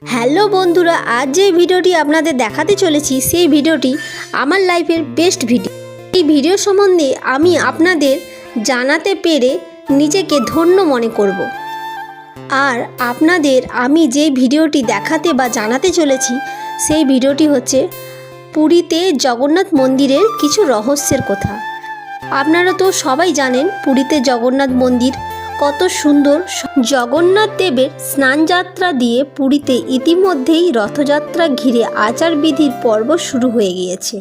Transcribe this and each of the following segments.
Hello বন্ধুরা, আজ যে ভিডিওটি আপনাদের দেখাতে চলেছি সেই ভিডিওটি আমার লাইফের বেস্ট ভিডিও। এই ভিডিও সম্বন্ধে আমি আপনাদের জানাতে পেরে নিজেকে ধন্য মনে করব। আর আপনাদের আমি যে ভিডিওটি দেখাতে বা জানাতে চলেছি সেই ভিডিওটি হচ্ছে পুরীতে জগন্নাথ মন্দিরের কিছু রহস্যের কথা। আপনারা তো সবাই জানেন পুরীতে জগন্নাথ মন্দির কত সুন্দর। জগন্নাথ দেবের স্নানযাত্রা দিয়ে পুরীতে ইতিমধ্যেই রথযাত্রা ঘিরে আচারবিধির পর্ব শুরু হয়ে গিয়েছে।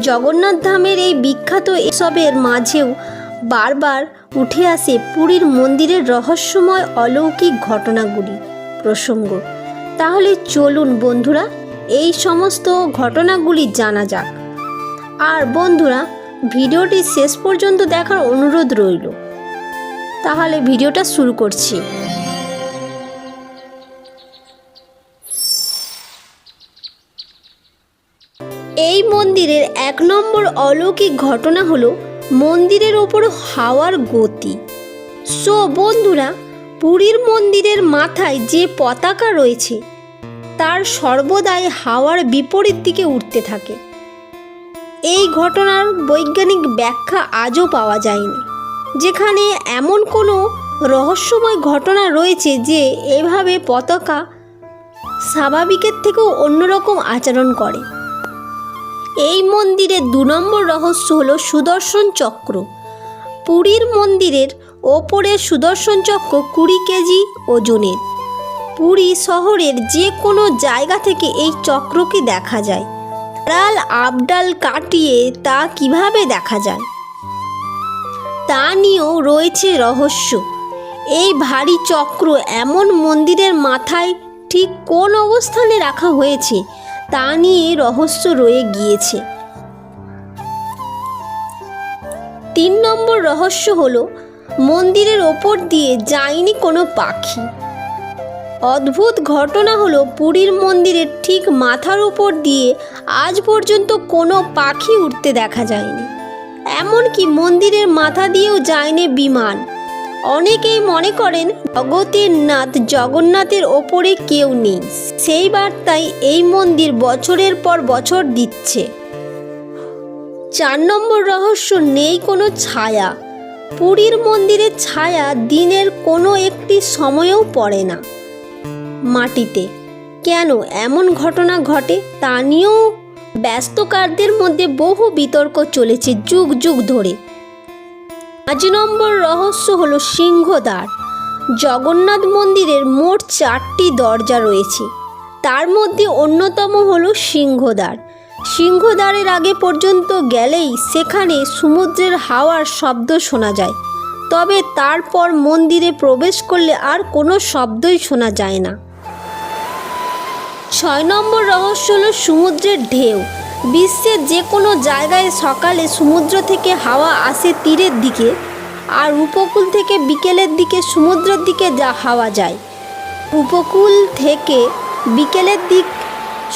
জগন্নাথ ধামের এই বিখ্যাত এসবের মাঝেও বারবার উঠে আসে পুরীর মন্দিরের রহস্যময় অলৌকিক ঘটনাগুলি প্রসঙ্গ। তাহলে চলুন বন্ধুরা এই সমস্ত ঘটনাগুলি জানা যাক। আর বন্ধুরা ভিডিওটি শেষ পর্যন্ত দেখার অনুরোধ রইল। তাহলে ভিডিওটা শুরু করছি। এই মন্দিরের এক নম্বর অলৌকিক ঘটনা হলো মন্দিরের ওপর হাওয়ার গতি। বন্ধুরা, পুরীর মন্দিরের মাথায় যে পতাকা রয়েছে তার সর্বদাই হাওয়ার বিপরীত দিকে উঠতে থাকে। এই ঘটনার বৈজ্ঞানিক ব্যাখ্যা আজও পাওয়া যায়নি। যেখানে এমন কোনো রহস্যময় ঘটনা রয়েছে যে এভাবে পতাকা স্বাভাবিকের থেকেও অন্যরকম আচরণ করে। এই মন্দিরের 2 নম্বর রহস্য হলো সুদর্শন চক্র। পুরীর মন্দিরের ওপরে সুদর্শন চক্র 20 কেজি ওজনের। পুরী শহরের যে কোনো জায়গা থেকে এই চক্রকে দেখা যায়। আড়াল আবডাল কাটিয়ে তা কিভাবে দেখা যায় তা নিয়েও রয়েছে রহস্য। এই ভারী চক্র এমন মন্দিরের মাথায় ঠিক কোন অবস্থানে রাখা হয়েছে তা নিয়ে রহস্য রয়ে গিয়েছে। 3 নম্বর রহস্য হলো মন্দিরের ওপর দিয়ে যায়নি কোনো পাখি। অদ্ভুত ঘটনা হলো পুরীর মন্দিরের ঠিক মাথার উপর দিয়ে আজ পর্যন্ত কোনো পাখি উঠতে দেখা যায়নি। এমনকি মন্দিরের মাথা দিয়েও যায়নি বিমান। অনেকেই মনে করেন জগতের নাথ জগন্নাথের ওপরে কেউ নেই। সেই বার্তায় এই মন্দির বছরের পর বছর দিচ্ছে। 4 নম্বর রহস্য নেই কোনো ছায়া। পুরীর মন্দিরের ছায়া দিনের কোনো একটি সময়েও পড়ে না মাটিতে। কেন এমন ঘটনা ঘটে তা নিয়েও ব্যস্তকারদের মধ্যে বহু বিতর্ক চলেছে যুগ যুগ ধরে। 5 নম্বর রহস্য হলো সিংহদ্বার। জগন্নাথ মন্দিরের মোট 4টি দরজা রয়েছে, তার মধ্যে অন্যতম হলো সিংহদ্বার। সিংহদ্বারের আগে পর্যন্ত গেলেই সেখানে সমুদ্রের হাওয়ার শব্দ শোনা যায়, তবে তারপর মন্দিরে প্রবেশ করলে আর কোনো শব্দই শোনা যায় না। 6 নম্বর রহস্য হলো সমুদ্রের ঢেউ। বিশ্বের যে কোনো জায়গায় সকালে সমুদ্র থেকে হাওয়া আসে তীরের দিকে, আর উপকূল থেকে বিকেলের দিকে সমুদ্রের দিকে যা হাওয়া যায়। উপকূল থেকে বিকেলের দিক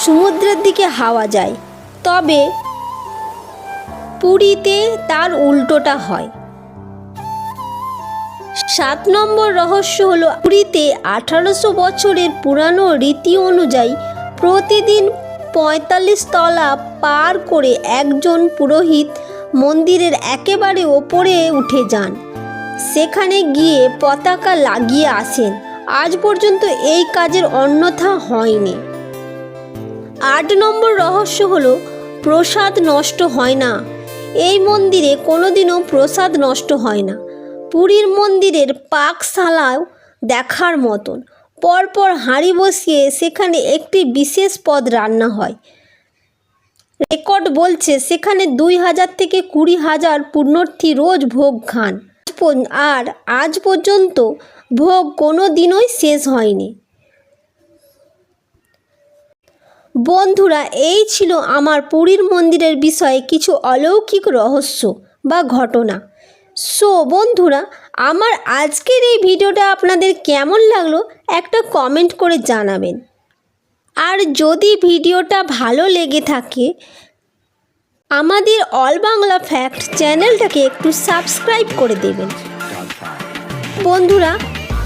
সমুদ্রের দিকে হাওয়া যায়, তবে পুরীতে তার উল্টোটা হয়। 7 নম্বর রহস্য হলো পুরীতে 1800 বছরের পুরানো রীতি অনুযায়ী প্রতিদিন 45 তলা পার করে একজন পুরোহিত মন্দিরের একেবারে ওপরে উঠে যান। সেখানে গিয়ে পতাকা লাগিয়ে আসেন। আজ পর্যন্ত এই কাজের অন্যথা হয়নি। 8 নম্বর রহস্য হলো প্রসাদ নষ্ট হয় না। এই মন্দিরে কোনোদিনও প্রসাদ নষ্ট হয় না। পুরীর মন্দিরের পাকশালাও দেখার মতন। পরপর হাঁড়ি বসিয়ে সেখানে একটি বিশেষ পদ রান্না হয়। রেকর্ড বলছে সেখানে 2000 থেকে 20,000 পুণ্যার্থী রোজ ভোগ খান। আর আজ পর্যন্ত ভোগ কোনো দিনই শেষ হয়নি। বন্ধুরা, এই ছিল আমার পুরীর মন্দিরের বিষয়ে কিছু অলৌকিক রহস্য বা ঘটনা। বন্ধুরা, আমার আজকের এই ভিডিওটা আপনাদের কেমন লাগলো একটা কমেন্ট করে জানাবেন। আর যদি ভিডিওটা ভালো লেগে থাকে আমাদের অল বাংলা ফ্যাক্ট চ্যানেলটাকে একটু সাবস্ক্রাইব করে দেবেন। বন্ধুরা,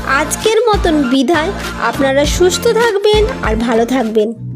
আজকের মতন বিদায়। আপনারা সুস্থ থাকবেন আর ভালো থাকবেন।